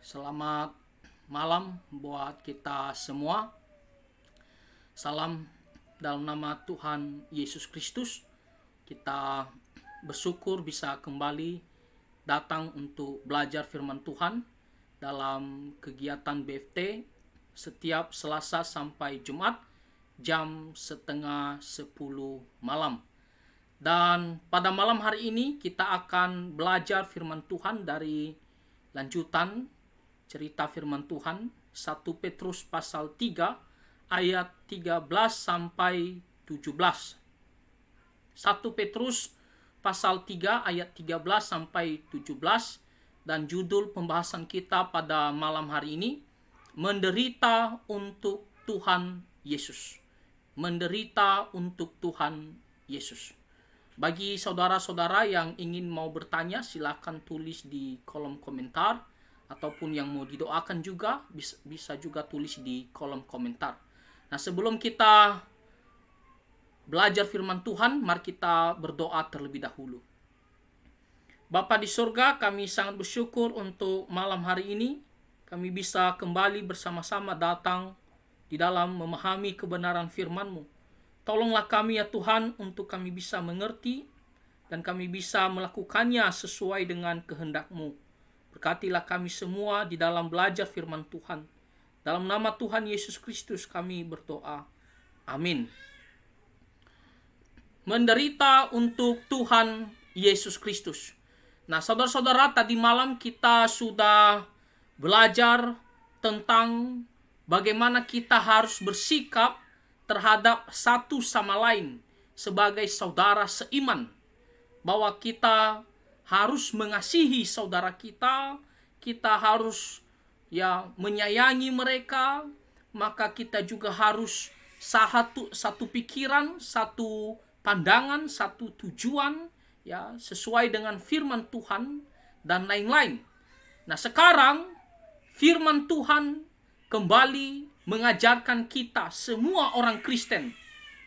Selamat malam buat kita semua. Salam dalam nama Tuhan Yesus Kristus. Kita bersyukur bisa kembali datang untuk belajar firman Tuhan dalam kegiatan BFT setiap Selasa sampai Jumat jam setengah 10 malam. Dan pada malam hari ini kita akan belajar firman Tuhan dari lanjutan cerita firman Tuhan 1 Petrus pasal 3 ayat 13 sampai 17. 1 Petrus pasal 3 ayat 13 sampai 17, dan judul pembahasan kita pada malam hari ini menderita untuk Tuhan Yesus. Menderita untuk Tuhan Yesus. Bagi saudara-saudara yang ingin mau bertanya, silakan tulis di kolom komentar, ataupun yang mau didoakan juga bisa juga tulis di kolom komentar. Nah, sebelum kita belajar firman Tuhan, mari kita berdoa terlebih dahulu. Bapa di surga, kami sangat bersyukur untuk malam hari ini. Kami bisa kembali bersama-sama datang di dalam memahami kebenaran firman-Mu. Tolonglah kami ya Tuhan untuk kami bisa mengerti dan kami bisa melakukannya sesuai dengan kehendak-Mu. Berkatilah kami semua di dalam belajar firman Tuhan. Dalam nama Tuhan Yesus Kristus kami berdoa. Amin. Menderita untuk Tuhan Yesus Kristus. Nah, saudara-saudara, tadi malam kita sudah belajar tentang bagaimana kita harus bersikap terhadap satu sama lain sebagai saudara seiman. Bahwa kita harus mengasihi saudara kita harus menyayangi mereka, maka kita juga harus satu pikiran, satu pandangan, satu tujuan, sesuai dengan firman Tuhan dan lain-lain. Nah, sekarang firman Tuhan kembali mengajarkan kita semua orang Kristen.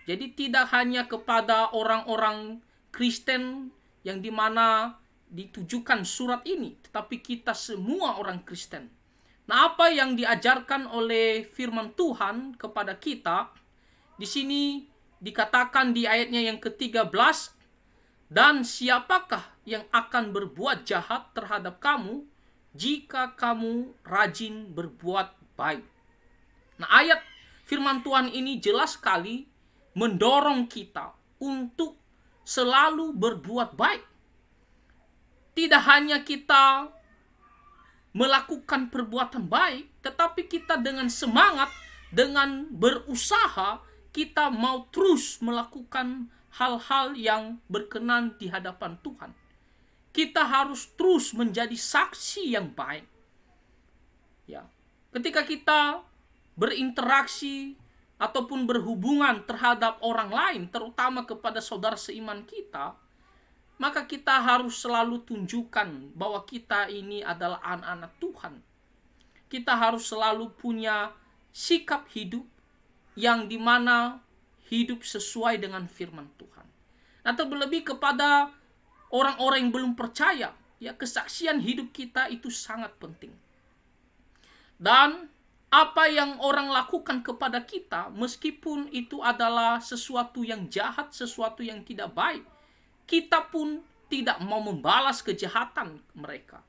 Jadi tidak hanya kepada orang-orang Kristen yang dimana ditujukan surat ini, tetapi kita semua orang Kristen. Nah, apa yang diajarkan oleh firman Tuhan kepada kita di sini dikatakan di ayatnya yang ke-13, dan siapakah yang akan berbuat jahat terhadap kamu jika kamu rajin berbuat baik. Nah, ayat firman Tuhan ini jelas sekali mendorong kita untuk selalu berbuat baik. Tidak hanya kita melakukan perbuatan baik, tetapi kita dengan semangat, dengan berusaha, kita mau terus melakukan hal-hal yang berkenan di hadapan Tuhan. Kita harus terus menjadi saksi yang baik. Ketika kita berinteraksi ataupun berhubungan terhadap orang lain, terutama kepada saudara seiman kita, maka kita harus selalu tunjukkan bahwa kita ini adalah anak-anak Tuhan. Kita harus selalu punya sikap hidup yang dimana hidup sesuai dengan firman Tuhan. Nah, terlebih kepada orang-orang yang belum percaya, kesaksian hidup kita itu sangat penting. Dan apa yang orang lakukan kepada kita, meskipun itu adalah sesuatu yang jahat, sesuatu yang tidak baik, kita pun tidak mau membalas kejahatan mereka.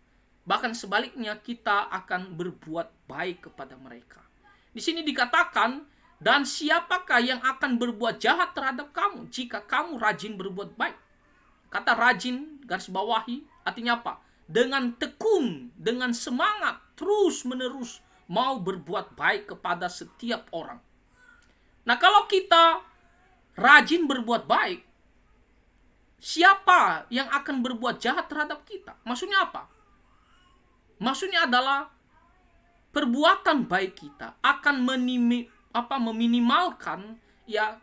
Bahkan sebaliknya, kita akan berbuat baik kepada mereka. Di sini dikatakan, dan siapakah yang akan berbuat jahat terhadap kamu jika kamu rajin berbuat baik. Kata rajin, garis bawahi, artinya apa? Dengan tekun, dengan semangat, terus menerus mau berbuat baik kepada setiap orang. Nah, kalau kita rajin berbuat baik, siapa yang akan berbuat jahat terhadap kita? Maksudnya apa? Maksudnya adalah perbuatan baik kita akan meminimalkan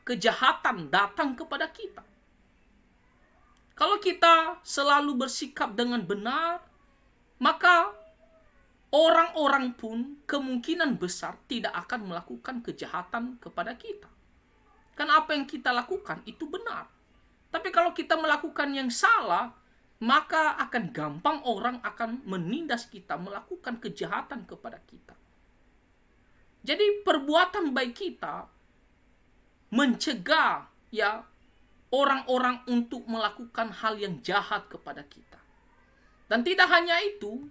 kejahatan datang kepada kita. Kalau kita selalu bersikap dengan benar, maka orang-orang pun kemungkinan besar tidak akan melakukan kejahatan kepada kita. Karena apa yang kita lakukan itu benar. Tapi kalau kita melakukan yang salah, maka akan gampang orang akan menindas kita, melakukan kejahatan kepada kita. Jadi perbuatan baik kita mencegah ya orang-orang untuk melakukan hal yang jahat kepada kita. Dan tidak hanya itu,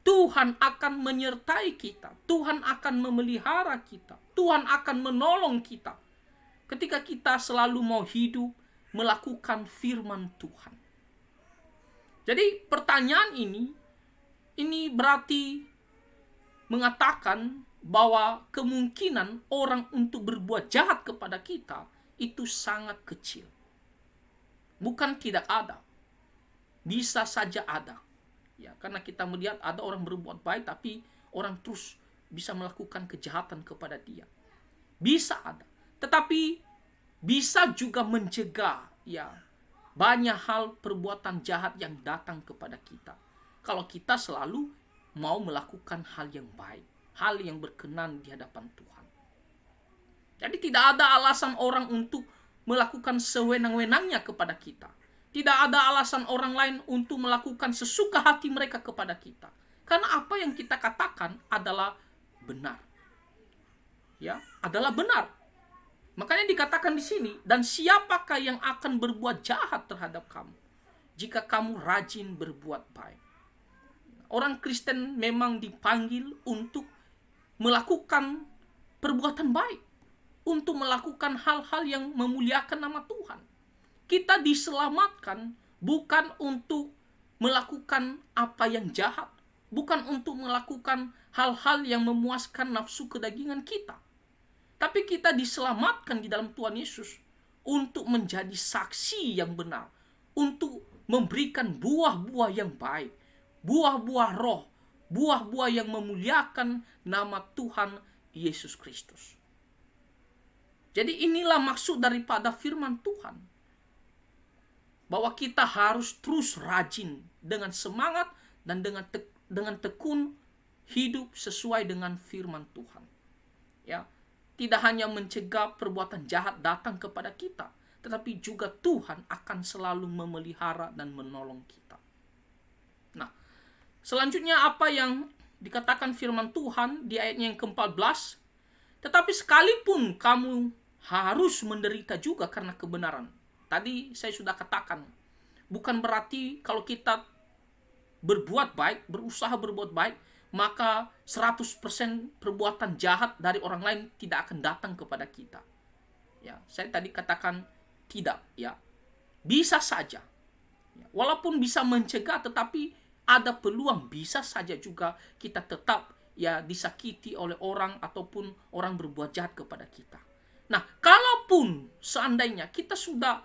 Tuhan akan menyertai kita, Tuhan akan memelihara kita, Tuhan akan menolong kita ketika kita selalu mau hidup melakukan firman Tuhan. Jadi pertanyaan ini berarti mengatakan bahwa kemungkinan orang untuk berbuat jahat kepada kita itu sangat kecil. Bukan tidak ada. Bisa saja ada. Ya, karena kita melihat ada orang berbuat baik tapi orang terus bisa melakukan kejahatan kepada dia. Bisa ada. Tetapi bisa juga mencegah ya banyak hal perbuatan jahat yang datang kepada kita. Kalau kita selalu mau melakukan hal yang baik, hal yang berkenan di hadapan Tuhan. Jadi tidak ada alasan orang untuk melakukan sewenang-wenangnya kepada kita. Tidak ada alasan orang lain untuk melakukan sesuka hati mereka kepada kita. Karena apa yang kita katakan adalah benar. Ya, adalah benar. Makanya dikatakan di sini, dan siapakah yang akan berbuat jahat terhadap kamu jika kamu rajin berbuat baik. Orang Kristen memang dipanggil untuk melakukan perbuatan baik, untuk melakukan hal-hal yang memuliakan nama Tuhan. Kita diselamatkan bukan untuk melakukan apa yang jahat, bukan untuk melakukan hal-hal yang memuaskan nafsu kedagingan kita. Tapi kita diselamatkan di dalam Tuhan Yesus untuk menjadi saksi yang benar, untuk memberikan buah-buah yang baik, buah-buah roh, buah-buah yang memuliakan nama Tuhan Yesus Kristus. Jadi inilah maksud daripada firman Tuhan, bahwa kita harus terus rajin dengan semangat dan dengan tekun hidup sesuai dengan firman Tuhan. Ya. Tidak hanya mencegah perbuatan jahat datang kepada kita, tetapi juga Tuhan akan selalu memelihara dan menolong kita. Nah, selanjutnya apa yang dikatakan firman Tuhan di ayatnya yang ke-14, tetapi sekalipun kamu harus menderita juga karena kebenaran. Tadi saya sudah katakan, bukan berarti kalau kita berbuat baik, berusaha berbuat baik, maka 100% perbuatan jahat dari orang lain tidak akan datang kepada kita. Ya, saya tadi katakan tidak, ya. Bisa saja. Ya, walaupun bisa mencegah, tetapi ada peluang bisa saja juga kita tetap ya disakiti oleh orang ataupun orang berbuat jahat kepada kita. Nah, kalaupun seandainya kita sudah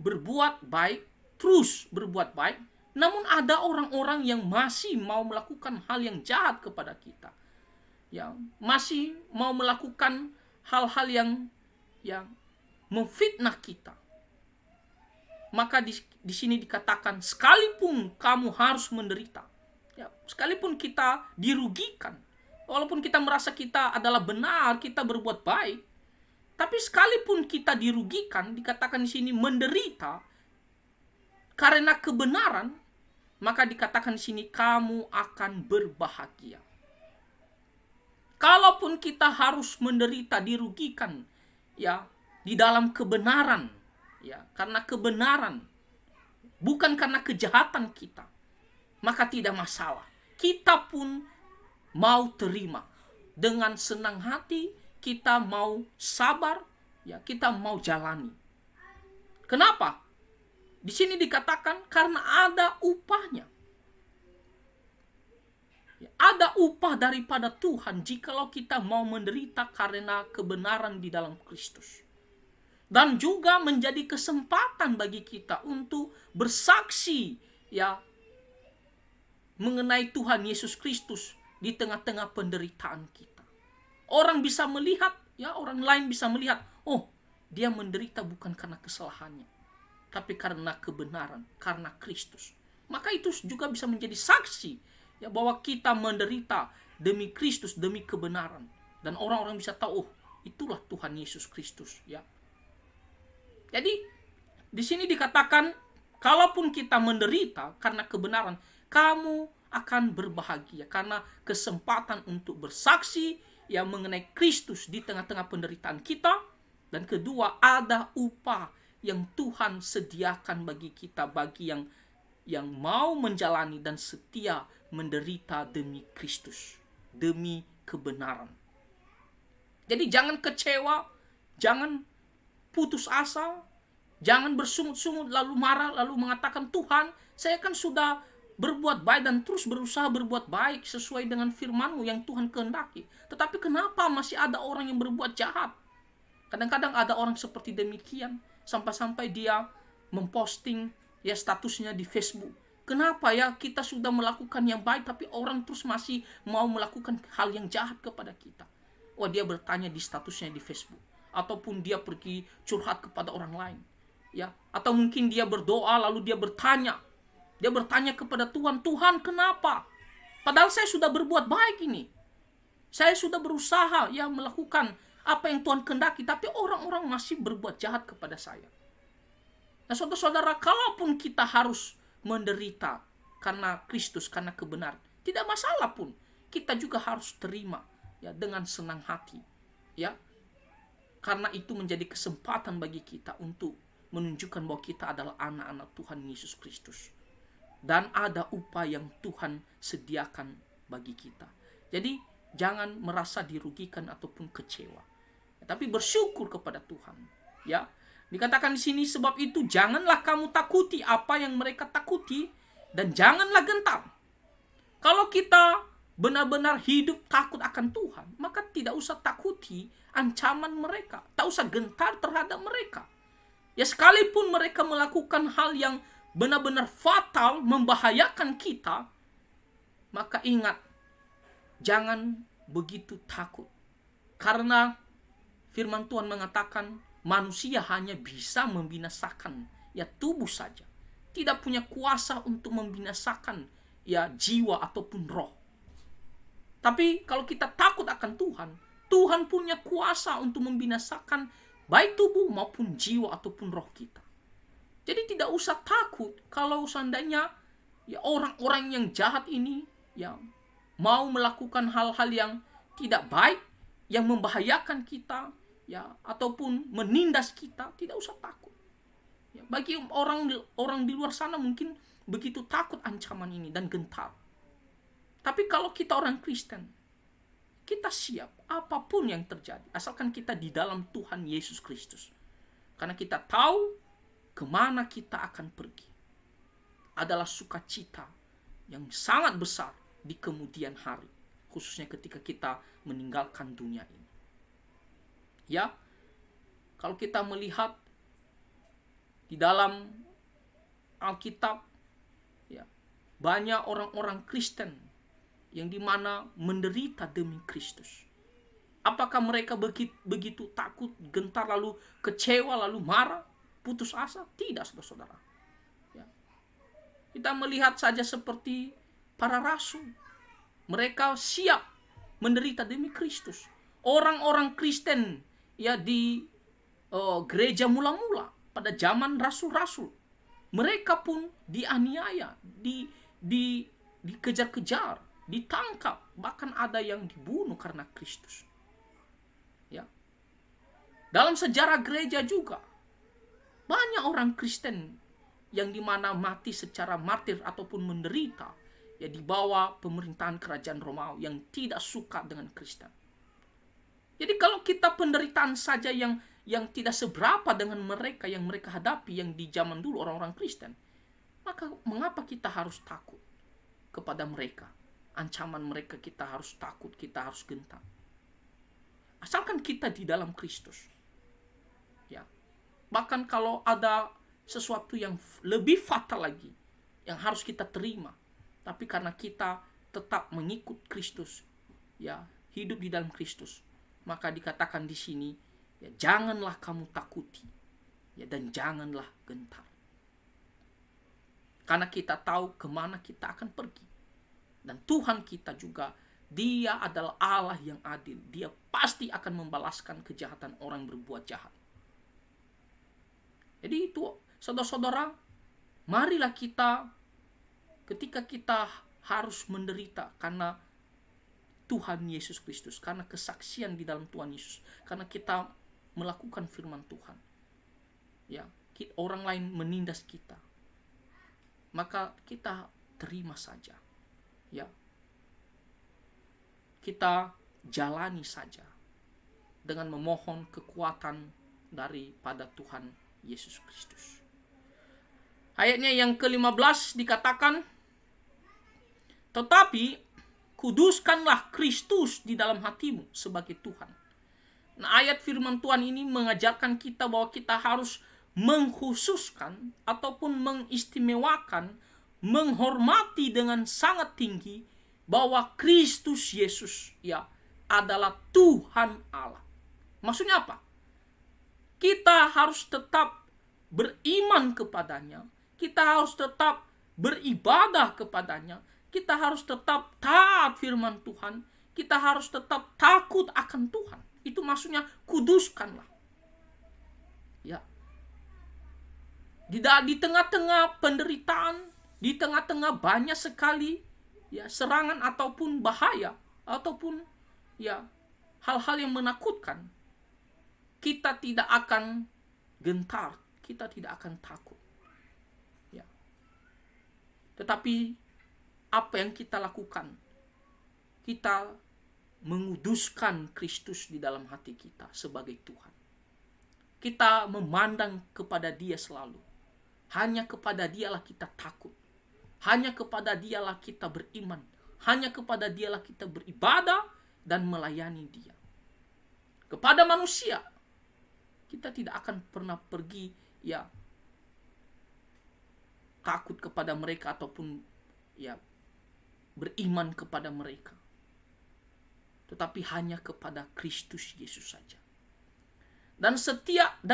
berbuat baik, terus berbuat baik, namun ada orang-orang yang masih mau melakukan hal yang jahat kepada kita. Ya, masih mau melakukan hal-hal yang memfitnah kita. Maka di sini dikatakan sekalipun kamu harus menderita. Ya, sekalipun kita dirugikan, walaupun kita merasa kita adalah benar, kita berbuat baik, tapi sekalipun kita dirugikan, dikatakan di sini menderita karena kebenaran, maka dikatakan di sini kamu akan berbahagia. Kalaupun kita harus menderita, dirugikan, ya, di dalam kebenaran, ya, karena kebenaran, bukan karena kejahatan kita, maka tidak masalah. Kita pun mau terima dengan senang hati, kita mau sabar, ya, kita mau jalani. Kenapa? Di sini dikatakan karena ada upahnya. Ya, ada upah daripada Tuhan jikalau kita mau menderita karena kebenaran di dalam Kristus. Dan juga menjadi kesempatan bagi kita untuk bersaksi ya mengenai Tuhan Yesus Kristus di tengah-tengah penderitaan kita. Orang bisa melihat, ya, orang lain bisa melihat, oh, dia menderita bukan karena kesalahannya, tapi karena kebenaran, karena Kristus. Maka itu juga bisa menjadi saksi ya bahwa kita menderita demi Kristus, demi kebenaran. Dan orang-orang bisa tahu, oh, itulah Tuhan Yesus Kristus, ya. Jadi di sini dikatakan Kalaupun kita menderita karena kebenaran, kamu akan berbahagia karena kesempatan untuk bersaksi yang mengenai Kristus di tengah-tengah penderitaan kita. Dan kedua, ada upah yang Tuhan sediakan bagi kita, bagi yang mau menjalani dan setia menderita demi Kristus, demi kebenaran. Jadi jangan kecewa, jangan putus asa, jangan bersungut-sungut lalu marah lalu mengatakan, Tuhan, saya kan sudah berbuat baik dan terus berusaha berbuat baik sesuai dengan firman-Mu yang Tuhan kehendaki. Tetapi kenapa masih ada orang yang berbuat jahat? Kadang-kadang ada orang seperti demikian, sampai-sampai dia memposting ya statusnya di Facebook. Kenapa ya kita sudah melakukan yang baik tapi orang terus masih mau melakukan hal yang jahat kepada kita? Wah, dia bertanya di statusnya di Facebook, ataupun dia pergi curhat kepada orang lain. Ya, atau mungkin dia berdoa lalu dia bertanya kepada Tuhan, Tuhan kenapa? Padahal saya sudah berbuat baik ini. Saya sudah berusaha ya melakukan apa yang Tuhan kehendaki, tapi orang-orang masih berbuat jahat kepada saya. Nah, saudara-saudara, kalaupun kita harus menderita karena Kristus, karena kebenaran, tidak masalah pun. Kita juga harus terima ya dengan senang hati. Ya. Karena itu menjadi kesempatan bagi kita untuk menunjukkan bahwa kita adalah anak-anak Tuhan Yesus Kristus. Dan ada upah yang Tuhan sediakan bagi kita. Jadi jangan merasa dirugikan ataupun kecewa, tapi bersyukur kepada Tuhan. Ya, dikatakan di sini, sebab itu janganlah kamu takuti apa yang mereka takuti, dan janganlah gentar. Kalau kita benar-benar hidup takut akan Tuhan, maka tidak usah takuti ancaman mereka, tak usah gentar terhadap mereka. Ya, sekalipun mereka melakukan hal yang benar-benar fatal, membahayakan kita, maka ingat, jangan begitu takut. Karena firman Tuhan mengatakan manusia hanya bisa membinasakan ya tubuh saja, tidak punya kuasa untuk membinasakan ya jiwa ataupun roh. Tapi kalau kita takut akan Tuhan, Tuhan punya kuasa untuk membinasakan baik tubuh maupun jiwa ataupun roh kita. Jadi tidak usah takut kalau seandainya ya orang-orang yang jahat ini ya mau melakukan hal-hal yang tidak baik, yang membahayakan kita ya ataupun menindas kita, tidak usah takut. Ya, bagi orang di luar sana mungkin begitu takut ancaman ini dan gentar. Tapi kalau kita orang Kristen, kita siap apapun yang terjadi, asalkan kita di dalam Tuhan Yesus Kristus. Karena kita tahu kemana kita akan pergi adalah sukacita yang sangat besar di kemudian hari, khususnya ketika kita meninggalkan dunia ini. Ya, kalau kita melihat di dalam Alkitab, ya, banyak orang-orang Kristen yang dimana menderita demi Kristus. Apakah mereka begitu takut, gentar, lalu kecewa, lalu marah, putus asa? Tidak, saudara-saudara. Ya. Kita melihat saja seperti para rasul. Mereka siap menderita demi Kristus. Orang-orang Kristen ya di gereja mula-mula pada zaman rasul-rasul, mereka pun dianiaya, dikejar-kejar, ditangkap, bahkan ada yang dibunuh karena Kristus. Ya. Dalam sejarah gereja juga banyak orang Kristen yang dimana mati secara martir ataupun menderita ya di bawah pemerintahan kerajaan Romawi yang tidak suka dengan Kristen. Jadi kalau kita penderitaan saja yang tidak seberapa dengan mereka yang mereka hadapi yang di zaman dulu orang-orang Kristen, maka mengapa kita harus takut kepada mereka? Ancaman mereka kita harus takut, kita harus gentar. Asalkan kita di dalam Kristus. Ya. Bahkan kalau ada sesuatu yang lebih fatal lagi yang harus kita terima, tapi karena kita tetap mengikut Kristus, ya, hidup di dalam Kristus, maka dikatakan di sini, ya, janganlah kamu takuti, ya, dan janganlah gentar. Karena kita tahu kemana kita akan pergi. Dan Tuhan kita juga, Dia adalah Allah yang adil. Dia pasti akan membalaskan kejahatan orang yang berbuat jahat. Jadi itu, saudara-saudara, marilah kita, ketika kita harus menderita karena Tuhan Yesus Kristus, karena kesaksian di dalam Tuhan Yesus, karena kita melakukan firman Tuhan, ya, orang lain menindas kita, maka kita terima saja, ya, kita jalani saja dengan memohon kekuatan daripada Tuhan Yesus Kristus. Ayatnya yang ke-15 dikatakan, tetapi kuduskanlah Kristus di dalam hatimu sebagai Tuhan. Nah, ayat firman Tuhan ini mengajarkan kita bahwa kita harus mengkhususkan ataupun mengistimewakan, menghormati dengan sangat tinggi bahwa Kristus Yesus, ya, adalah Tuhan Allah. Maksudnya apa? Kita harus tetap beriman kepadanya, kita harus tetap beribadah kepadanya, kita harus tetap taat firman Tuhan, kita harus tetap takut akan Tuhan. Itu maksudnya kuduskanlah. Ya. Di tengah-tengah penderitaan, di tengah-tengah banyak sekali, ya, serangan ataupun bahaya ataupun, ya, hal-hal yang menakutkan, kita tidak akan gentar, kita tidak akan takut. Ya. Tetapi apa yang kita lakukan? Kita menguduskan Kristus di dalam hati kita sebagai Tuhan. Kita memandang kepada Dia selalu. Hanya kepada Dialah kita takut. Hanya kepada Dialah kita beriman. Hanya kepada Dialah kita beribadah dan melayani Dia. Kepada manusia, kita tidak akan pernah pergi, ya, takut kepada mereka ataupun, ya, beriman kepada mereka. Tetapi hanya kepada Kristus Yesus saja. Dan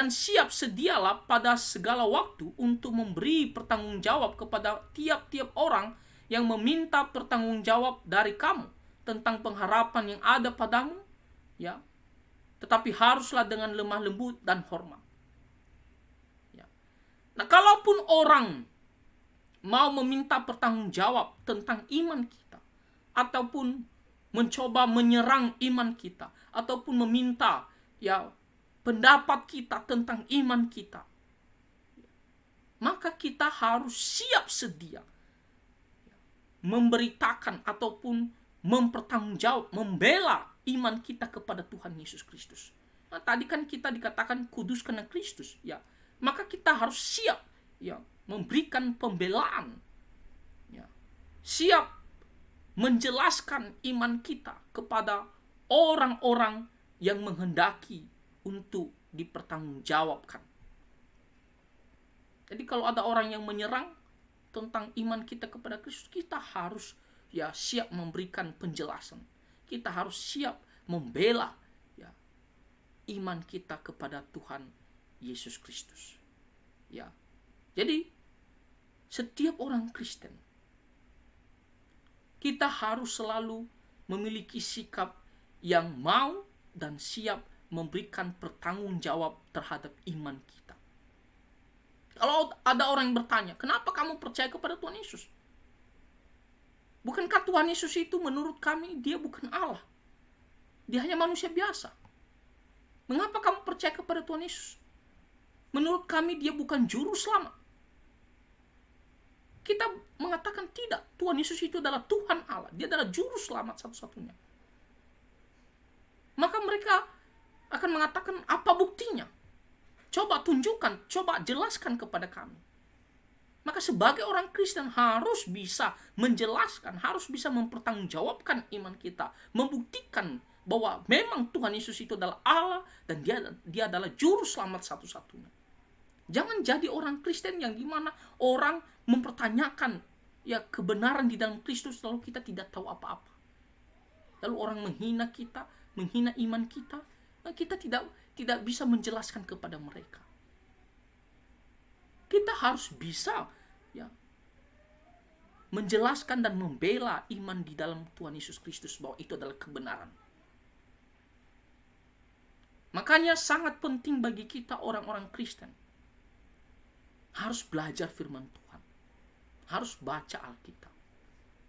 siap sedialah pada segala waktu untuk memberi pertanggungjawab kepada tiap-tiap orang yang meminta pertanggungjawab dari kamu tentang pengharapan yang ada padamu, ya. Tetapi haruslah dengan lemah lembut dan hormat. Ya. Nah, kalaupun orang mau meminta pertanggungjawab tentang iman kita, ataupun mencoba menyerang iman kita, ataupun meminta, ya, pendapat kita tentang iman kita, maka kita harus siap sedia memberitakan ataupun mempertanggungjawab, membela iman kita kepada Tuhan Yesus Kristus. Nah, tadi kan kita dikatakan kudus karena Kristus, ya. Maka kita harus siap, ya, memberikan pembelaan, ya, siap menjelaskan iman kita kepada orang-orang yang menghendaki untuk dipertanggungjawabkan. Jadi kalau ada orang yang menyerang tentang iman kita kepada Kristus, kita harus, ya, siap memberikan penjelasan. Kita harus siap membela, ya, iman kita kepada Tuhan Yesus Kristus. Ya. Jadi setiap orang Kristen, kita harus selalu memiliki sikap yang mau dan siap memberikan pertanggungjawab terhadap iman kita. Kalau ada orang yang bertanya, kenapa kamu percaya kepada Tuhan Yesus? Bukankah Tuhan Yesus itu menurut kami, Dia bukan Allah? Dia hanya manusia biasa. Mengapa kamu percaya kepada Tuhan Yesus? Menurut kami Dia bukan juru selamat. Kita mengatakan tidak, Tuhan Yesus itu adalah Tuhan Allah. Dia adalah juru selamat satu-satunya. Maka mereka akan mengatakan, apa buktinya? Coba tunjukkan, coba jelaskan kepada kami. Maka sebagai orang Kristen harus bisa menjelaskan, harus bisa mempertanggungjawabkan iman kita, membuktikan bahwa memang Tuhan Yesus itu adalah Allah dan dia adalah juru selamat satu-satunya. Jangan jadi orang Kristen yang dimana orang mempertanyakan, ya, kebenaran di dalam Kristus, lalu kita tidak tahu apa-apa. Lalu orang menghina kita, menghina iman kita, kita tidak bisa menjelaskan kepada mereka. Kita harus bisa, ya, menjelaskan dan membela iman di dalam Tuhan Yesus Kristus bahwa itu adalah kebenaran. Makanya sangat penting bagi kita orang-orang Kristen harus belajar firman Tuhan. harus baca Alkitab.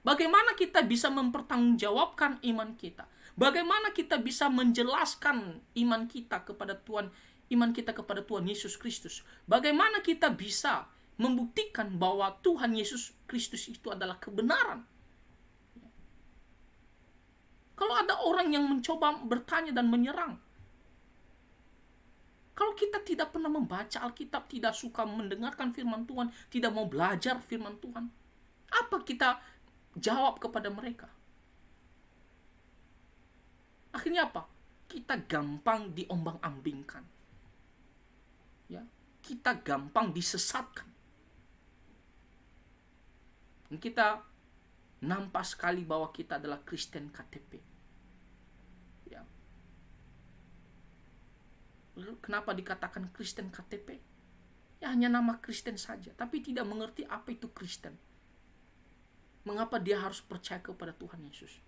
Bagaimana kita bisa mempertanggungjawabkan iman kita? Bagaimana kita bisa menjelaskan iman kita kepada Tuhan Yesus Kristus? Bagaimana kita bisa membuktikan bahwa Tuhan Yesus Kristus itu adalah kebenaran? Kalau ada orang yang mencoba bertanya dan menyerang, kalau kita tidak pernah membaca Alkitab, tidak suka mendengarkan firman Tuhan, tidak mau belajar firman Tuhan, apa kita jawab kepada mereka? Akhirnya apa? Kita gampang diombang-ambingkan. Ya, kita gampang disesatkan. Dan kita nampak sekali bahwa kita adalah Kristen KTP. Ya. Kenapa dikatakan Kristen KTP? Ya hanya nama Kristen saja, tapi tidak mengerti apa itu Kristen. Mengapa dia harus percaya kepada Tuhan Yesus?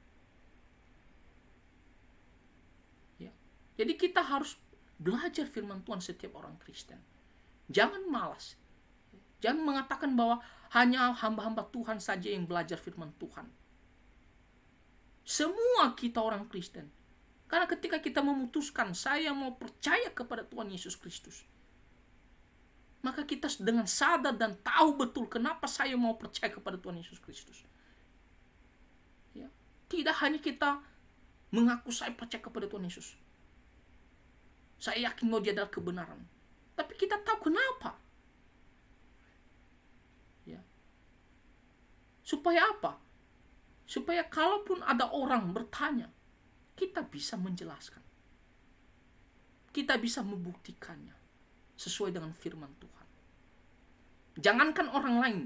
Ya. Jadi kita harus belajar firman Tuhan setiap orang Kristen. Jangan malas. Jangan mengatakan bahwa hanya hamba-hamba Tuhan saja yang belajar firman Tuhan. Semua kita orang Kristen. Karena ketika kita memutuskan saya mau percaya kepada Tuhan Yesus Kristus, maka kita dengan sadar dan tahu betul kenapa saya mau percaya kepada Tuhan Yesus Kristus. Ya. Tidak hanya kita mengaku saya percaya kepada Tuhan Yesus. Saya yakin bahwa dia adalah kebenaran. Tapi kita tahu kenapa. Ya. Supaya apa? Supaya kalaupun ada orang bertanya, kita bisa menjelaskan. Kita bisa membuktikannya sesuai dengan firman Tuhan. Jangankan orang lain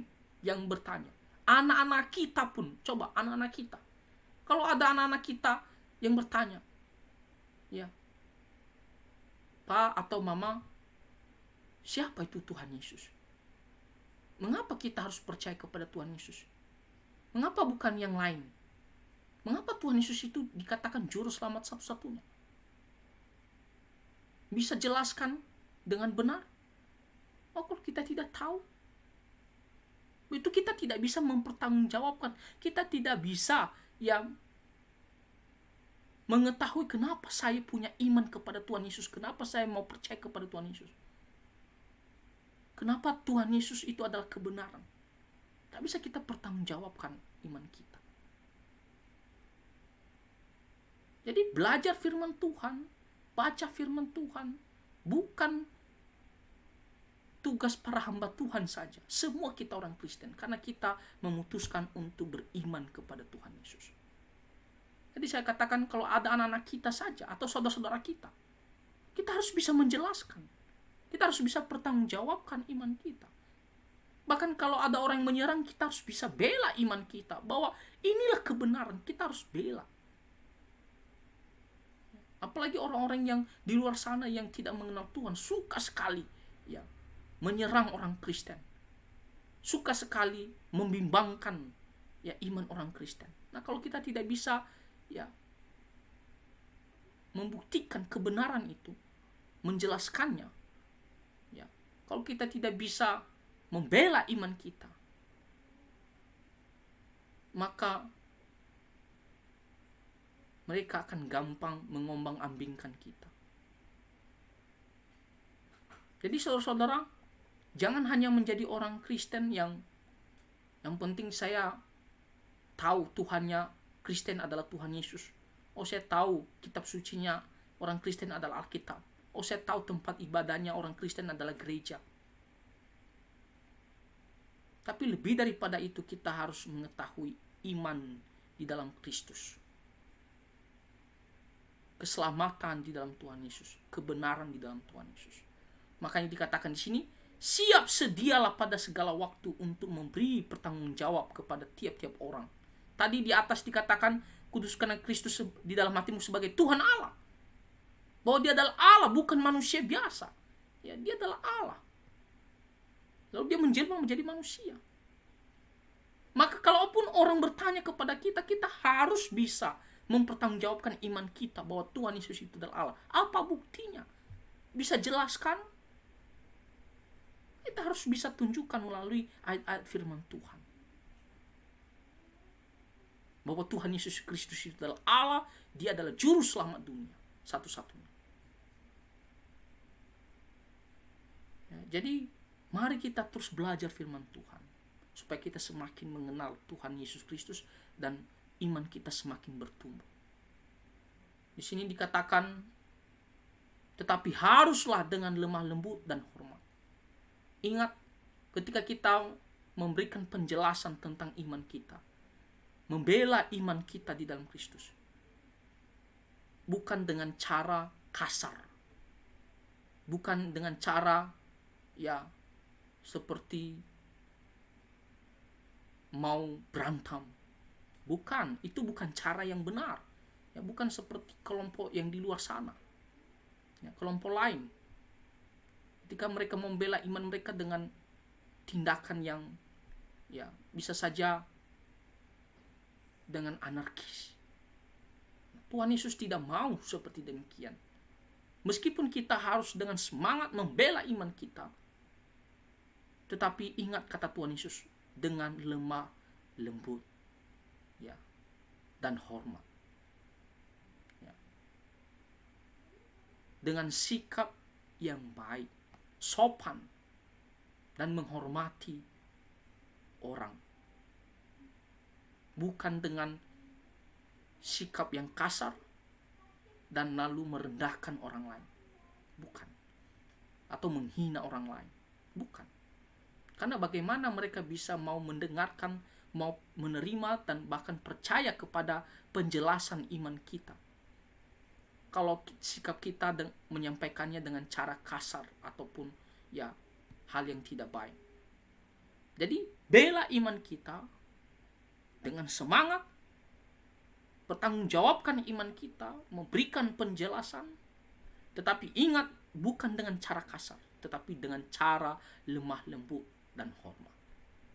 yang bertanya, anak-anak kita pun, coba anak-anak kita. Kalau ada anak-anak kita yang bertanya, ya, Pak atau Mama, siapa itu Tuhan Yesus? Mengapa kita harus percaya kepada Tuhan Yesus? Mengapa bukan yang lain? Mengapa Tuhan Yesus itu dikatakan juru selamat satu-satunya? Bisa jelaskan dengan benar? Oh, kalau kita tidak tahu, itu kita tidak bisa mempertanggungjawabkan. Kita tidak bisa mengetahui kenapa saya punya iman kepada Tuhan Yesus. Kenapa saya mau percaya kepada Tuhan Yesus. Kenapa Tuhan Yesus itu adalah kebenaran. Tak bisa kita pertanggungjawabkan iman kita. Jadi belajar firman Tuhan, baca firman Tuhan, bukan tugas para hamba Tuhan saja. Semua kita orang Kristen, karena kita memutuskan untuk beriman kepada Tuhan Yesus. Jadi saya katakan kalau ada anak-anak kita saja atau saudara-saudara kita, kita harus bisa menjelaskan. Kita harus bisa pertanggungjawabkan iman kita. Bahkan kalau ada orang yang menyerang, kita harus bisa bela iman kita. Bahwa inilah kebenaran, kita harus bela. Apalagi orang-orang yang di luar sana yang tidak mengenal Tuhan, suka sekali menyerang orang Kristen. Suka sekali membimbangkan iman orang Kristen. Nah, kalau kita tidak bisa membuktikan kebenaran itu, menjelaskannya, kalau kita tidak bisa membela iman kita, maka mereka akan gampang mengombang-ambingkan kita. Jadi saudara-saudara, jangan hanya menjadi orang Kristen yang penting saya tahu Tuhannya Kristen adalah Tuhan Yesus. Oh, saya tahu kitab sucinya orang Kristen adalah Alkitab. Oh, saya tahu tempat ibadahnya orang Kristen adalah gereja. Tapi lebih daripada itu, kita harus mengetahui iman di dalam Kristus. Keselamatan di dalam Tuhan Yesus, kebenaran di dalam Tuhan Yesus. Makanya dikatakan di sini, siap sedialah pada segala waktu untuk memberi pertanggungjawab kepada tiap-tiap orang. Tadi di atas dikatakan, kuduskanlah Kristus di dalam hatimu sebagai Tuhan Allah. Bahwa dia adalah Allah, bukan manusia biasa. Ya, dia adalah Allah. Lalu dia menjelma menjadi manusia. Maka kalaupun orang bertanya kepada kita, kita harus bisa mempertanggungjawabkan iman kita bahwa Tuhan Yesus itu adalah Allah. Apa buktinya? Bisa jelaskan? Kita harus bisa tunjukkan melalui ayat-ayat firman Tuhan. bahwa Tuhan Yesus Kristus itu adalah Allah, dia adalah juru selamat dunia satu-satunya. Ya, jadi mari kita terus belajar firman Tuhan supaya kita semakin mengenal Tuhan Yesus Kristus dan iman kita semakin bertumbuh. Di sini dikatakan, tetapi haruslah dengan lemah lembut dan hormat. Ingat, ketika kita memberikan penjelasan tentang iman kita, membela iman kita di dalam Kristus, bukan dengan cara kasar, bukan dengan cara ya seperti mau berantem. Bukan, itu bukan cara yang benar. Ya, bukan seperti kelompok yang di luar sana. Ya, kelompok lain. Ketika mereka membela iman mereka dengan tindakan yang ya bisa saja dengan anarkis. Tuhan Yesus tidak mau seperti demikian. Meskipun kita harus dengan semangat membela iman kita, tetapi ingat kata Tuhan Yesus, dengan lemah lembut ya dan hormat. Ya. Dengan sikap yang baik, sopan dan menghormati orang. Bukan dengan sikap yang kasar dan lalu merendahkan orang lain. Bukan. Atau menghina orang lain. Bukan. Karena bagaimana mereka bisa mau mendengarkan, mau menerima dan bahkan percaya kepada penjelasan iman kita, kalau sikap kita menyampaikannya dengan cara kasar ataupun ya hal yang tidak baik. Jadi bela iman kita dengan semangat, bertanggungjawabkan iman kita, memberikan penjelasan, tetapi ingat, bukan dengan cara kasar, tetapi dengan cara lemah lembut dan hormat.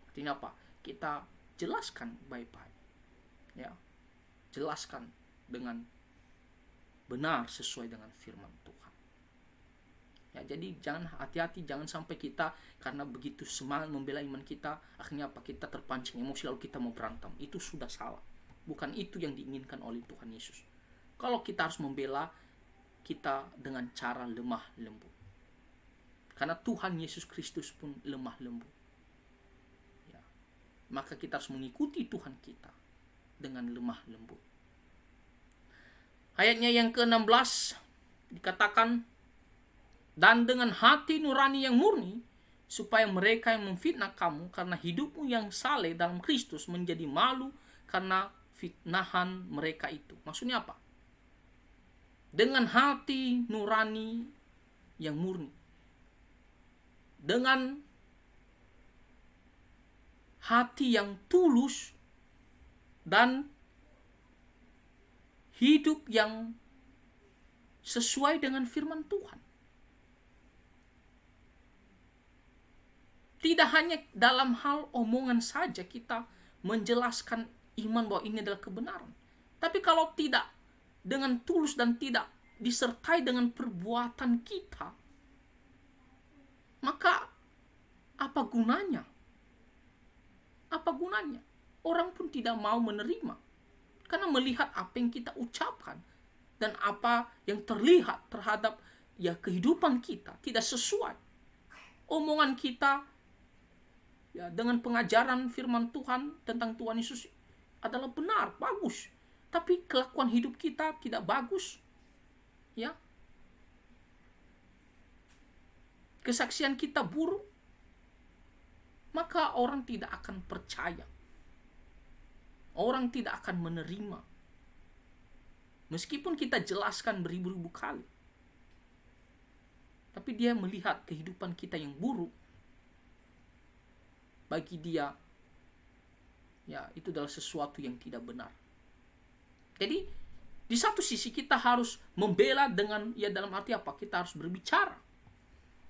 Artinya apa? Kita jelaskan baik-baik, ya, jelaskan dengan benar sesuai dengan firman Tuhan. Ya, jadi jangan hati-hati, jangan sampai kita karena begitu semangat membela iman kita, akhirnya apa? Kita terpancing emosi lalu kita mau berantem. Itu sudah salah. Bukan itu yang diinginkan oleh Tuhan Yesus. Kalau kita harus membela, kita dengan cara lemah lembut. Karena Tuhan Yesus Kristus pun lemah lembut. Ya. Maka kita harus mengikuti Tuhan kita dengan lemah lembut. Ayatnya yang ke-16 dikatakan, dan dengan hati nurani yang murni, supaya mereka yang memfitnah kamu karena hidupmu yang saleh dalam Kristus menjadi malu karena fitnahan mereka itu. Maksudnya apa? Dengan hati nurani yang murni, dengan hati yang tulus dan hidup yang sesuai dengan firman Tuhan. Tidak hanya dalam hal omongan saja kita menjelaskan iman bahwa ini adalah kebenaran. Tapi kalau tidak dengan tulus dan tidak disertai dengan perbuatan kita, maka apa gunanya? Apa gunanya? Orang pun tidak mau menerima. Karena melihat apa yang kita ucapkan dan apa yang terlihat terhadap ya kehidupan kita tidak sesuai. Omongan kita ya dengan pengajaran firman Tuhan tentang Tuhan Yesus adalah benar, bagus. Tapi kelakuan hidup kita tidak bagus. Ya. Kesaksian kita buruk. Maka orang tidak akan percaya. Orang tidak akan menerima. Meskipun kita jelaskan beribu-ribu kali. Tapi dia melihat kehidupan kita yang buruk. Bagi dia, ya itu adalah sesuatu yang tidak benar. Jadi, di satu sisi kita harus membela dengan, ya dalam arti apa? Kita harus berbicara.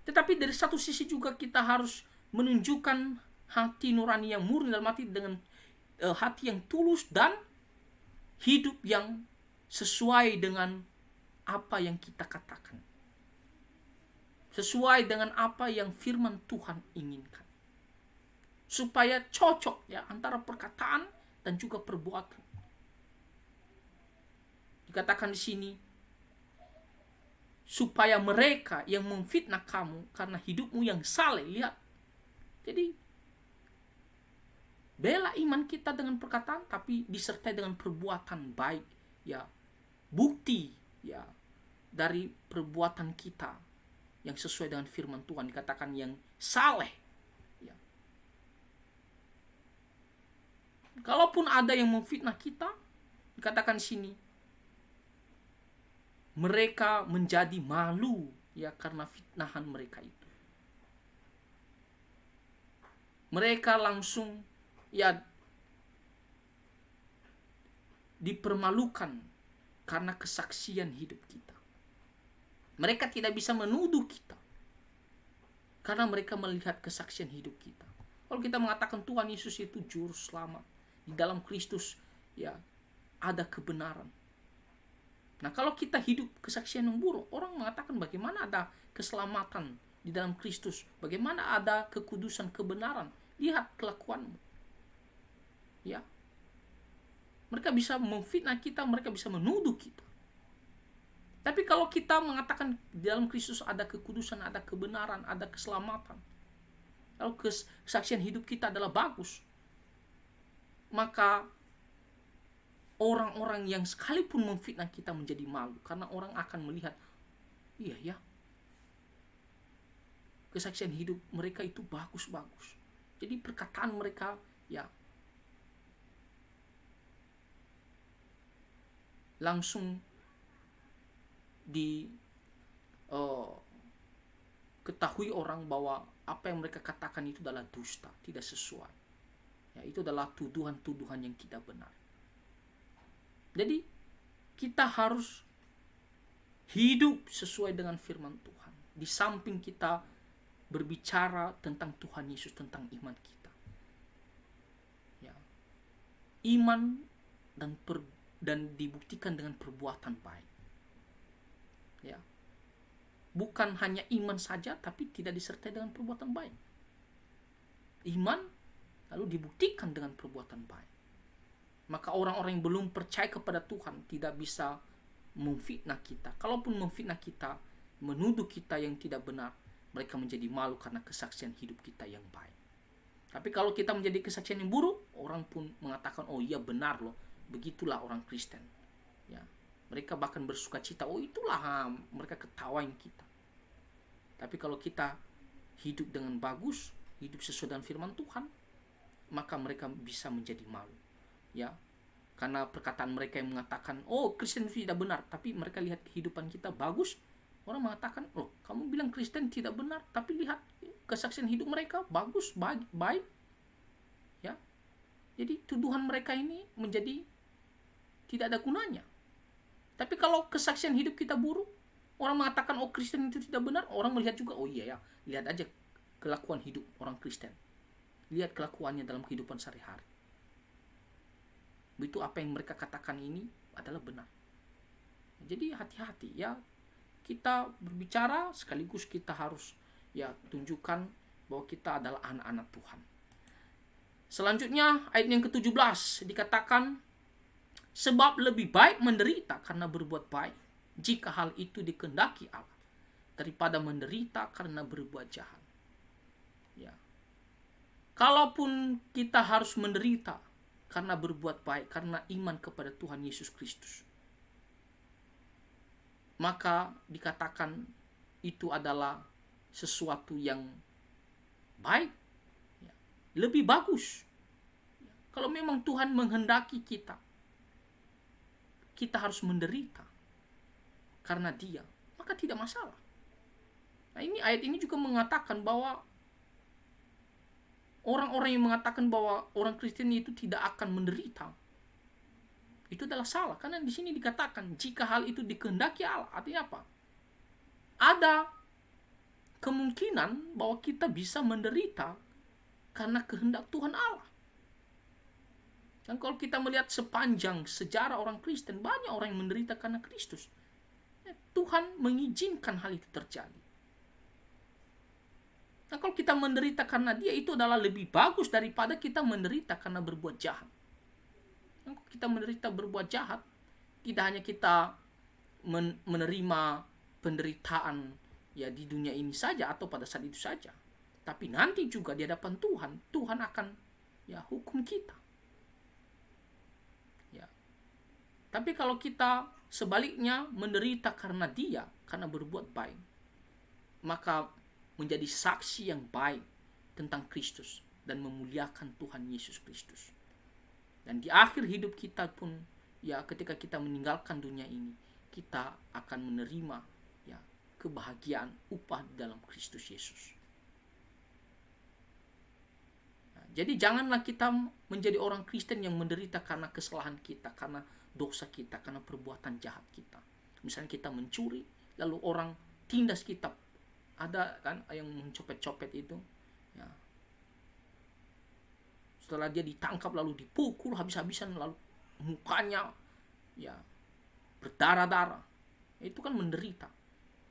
Tetapi dari satu sisi juga kita harus menunjukkan hati nurani yang murni, dalam arti dengan hati yang tulus dan hidup yang sesuai dengan apa yang kita katakan, sesuai dengan apa yang firman Tuhan inginkan, supaya cocok ya antara perkataan dan juga perbuatan. Dikatakan di sini, supaya mereka yang memfitnah kamu karena hidupmu yang saleh. Lihat. Jadi bela iman kita dengan perkataan, tapi disertai dengan perbuatan baik, ya. Bukti, ya, dari perbuatan kita yang sesuai dengan firman Tuhan, dikatakan yang saleh, ya. Kalaupun ada yang memfitnah kita, dikatakan sini, mereka menjadi malu, ya, karena fitnahan mereka itu. Mereka langsung, ya, dipermalukan karena kesaksian hidup kita. Mereka tidak bisa menuduh kita karena mereka melihat kesaksian hidup kita. Kalau kita mengatakan Tuhan Yesus itu juru selamat, di dalam Kristus, ya, ada kebenaran. Nah, kalau kita hidup kesaksian yang buruk, orang mengatakan bagaimana ada keselamatan di dalam Kristus, bagaimana ada kekudusan, kebenaran. Lihat kelakuanmu, ya. Mereka bisa memfitnah kita, mereka bisa menuduh kita. Tapi kalau kita mengatakan di dalam Kristus ada kekudusan, ada kebenaran, ada keselamatan, kalau kesaksian hidup kita adalah bagus, maka orang-orang yang sekalipun memfitnah kita menjadi malu, karena orang akan melihat, iya ya, kesaksian hidup mereka itu bagus-bagus. Jadi perkataan mereka, ya, langsung ketahui orang bahwa apa yang mereka katakan itu adalah dusta, tidak sesuai. Ya, itu adalah tuduhan-tuduhan yang tidak benar. Jadi kita harus hidup sesuai dengan firman Tuhan. Di samping kita berbicara tentang Tuhan Yesus, tentang iman kita, ya, iman dan dibuktikan dengan perbuatan baik, ya, bukan hanya iman saja tapi tidak disertai dengan perbuatan baik. Iman lalu dibuktikan dengan perbuatan baik, maka orang-orang yang belum percaya kepada Tuhan tidak bisa memfitnah kita. Kalaupun memfitnah kita, menuduh kita yang tidak benar, mereka menjadi malu karena kesaksian hidup kita yang baik. Tapi kalau kita menjadi kesaksian yang buruk, orang pun mengatakan, oh iya benar loh, begitulah orang Kristen. Ya, mereka bahkan bersuka cita, oh itulah mereka ketawain kita. Tapi kalau kita hidup dengan bagus, hidup sesuai dengan firman Tuhan, maka mereka bisa menjadi malu. Ya, karena perkataan mereka yang mengatakan, oh Kristen itu tidak benar, tapi mereka lihat kehidupan kita bagus, orang mengatakan, oh kamu bilang Kristen tidak benar, tapi lihat kesaksian hidup mereka bagus, baik. Ya, jadi tuduhan mereka ini menjadi tidak ada gunanya. Tapi kalau kesaksian hidup kita buruk, orang mengatakan, oh Kristen itu tidak benar, orang melihat juga, oh iya ya, lihat aja kelakuan hidup orang Kristen, lihat kelakuannya dalam kehidupan sehari-hari. Begitu apa yang mereka katakan ini adalah benar. Jadi hati-hati, ya, kita berbicara sekaligus kita harus, ya, tunjukkan bahwa kita adalah anak-anak Tuhan. Selanjutnya ayat yang ke-17 dikatakan, sebab lebih baik menderita karena berbuat baik, jika hal itu dikehendaki Allah, daripada menderita karena berbuat jahat. Ya. Kalaupun kita harus menderita karena berbuat baik, karena iman kepada Tuhan Yesus Kristus, maka dikatakan itu adalah sesuatu yang baik, ya, lebih bagus. Ya, kalau memang Tuhan menghendaki kita harus menderita karena Dia, maka tidak masalah. Nah, ini ayat ini juga mengatakan bahwa orang-orang yang mengatakan bahwa orang Kristen itu tidak akan menderita, itu adalah salah. Karena di sini dikatakan jika hal itu dikehendaki Allah. Artinya apa? Ada kemungkinan bahwa kita bisa menderita karena kehendak Tuhan Allah. Dan kalau kita melihat sepanjang sejarah orang Kristen, banyak orang yang menderita karena Kristus. Tuhan mengizinkan hal itu terjadi. Nah, kalau kita menderita karena Dia, itu adalah lebih bagus daripada kita menderita karena berbuat jahat. Nah, kalau kita menderita berbuat jahat, tidak hanya kita menerima penderitaan ya di dunia ini saja atau pada saat itu saja, tapi nanti juga di hadapan Tuhan, Tuhan akan ya hukum kita. Ya. Tapi kalau kita sebaliknya menderita karena Dia, karena berbuat baik, maka menjadi saksi yang baik tentang Kristus dan memuliakan Tuhan Yesus Kristus. Dan di akhir hidup kita pun ya ketika kita meninggalkan dunia ini, kita akan menerima ya kebahagiaan upah dalam Kristus Yesus. Nah, jadi janganlah kita menjadi orang Kristen yang menderita karena kesalahan kita, karena dosa kita, karena perbuatan jahat kita. Misalnya kita mencuri, lalu orang tindas kita. Ada kan yang mencopet-copet itu ya. Setelah dia ditangkap lalu dipukul habis-habisan, lalu mukanya ya berdarah-darah. Itu kan menderita.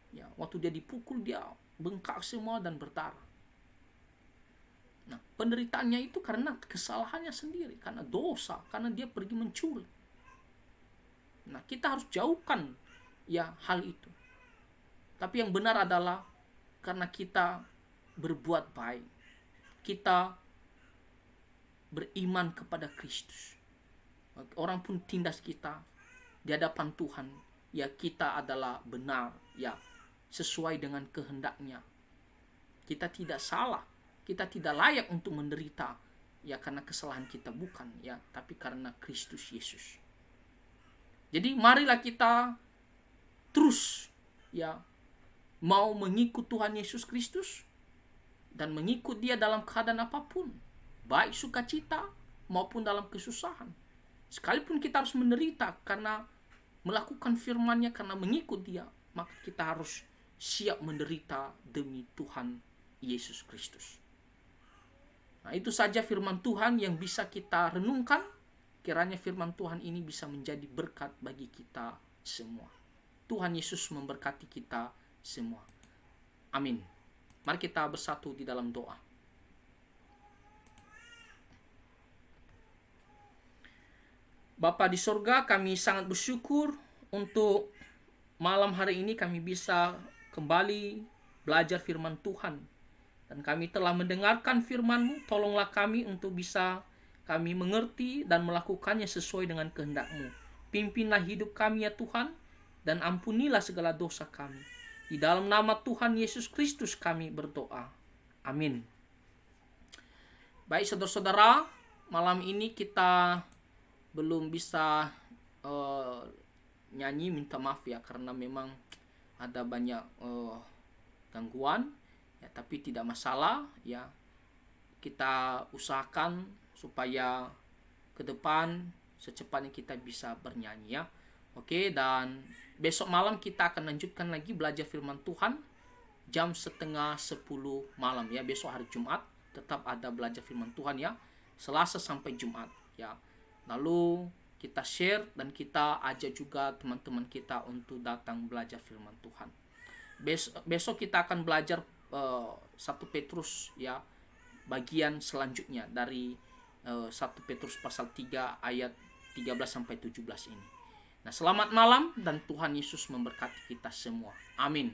Ya, waktu dia dipukul dia bengkak semua dan berdarah. Nah, penderitaannya itu karena kesalahannya sendiri, karena dosa, karena dia pergi mencuri. Nah, kita harus jauhkan ya hal itu. Tapi yang benar adalah karena kita berbuat baik, kita beriman kepada Kristus. Orang pun tindas kita di hadapan Tuhan, ya kita adalah benar, ya sesuai dengan kehendaknya. Kita tidak salah, kita tidak layak untuk menderita, ya karena kesalahan kita bukan, ya tapi karena Kristus Yesus. Jadi marilah kita terus, ya mau mengikut Tuhan Yesus Kristus dan mengikut Dia dalam keadaan apapun, baik sukacita maupun dalam kesusahan. Sekalipun kita harus menderita karena melakukan firman-Nya, karena mengikut Dia, maka kita harus siap menderita demi Tuhan Yesus Kristus. Nah, itu saja firman Tuhan yang bisa kita renungkan. Kiranya firman Tuhan ini bisa menjadi berkat bagi kita semua. Tuhan Yesus memberkati kita semua. Amin. Mari kita bersatu di dalam doa. Bapa di sorga, kami sangat bersyukur untuk malam hari ini kami bisa kembali belajar firman Tuhan. Dan kami telah mendengarkan firman-Mu, tolonglah kami untuk bisa kami mengerti dan melakukannya sesuai dengan kehendak-Mu. Pimpinlah hidup kami ya Tuhan, dan ampunilah segala dosa kami. Di dalam nama Tuhan Yesus Kristus kami berdoa. Amin. Baik saudara-saudara, malam ini kita belum bisa nyanyi, minta maaf ya, karena memang ada banyak gangguan ya, tapi tidak masalah ya. Kita usahakan supaya ke depan secepatnya kita bisa bernyanyi ya. Oke, dan besok malam kita akan lanjutkan lagi belajar firman Tuhan jam 9:30 malam ya. Besok hari Jumat tetap ada belajar firman Tuhan ya, Selasa sampai Jumat ya. Lalu kita share dan kita ajak juga teman-teman kita untuk datang belajar firman Tuhan. Besok kita akan belajar 1 Petrus ya, bagian selanjutnya dari 1 Petrus pasal 3 ayat 13 sampai 17 ini. Nah, selamat malam dan Tuhan Yesus memberkati kita semua. Amin.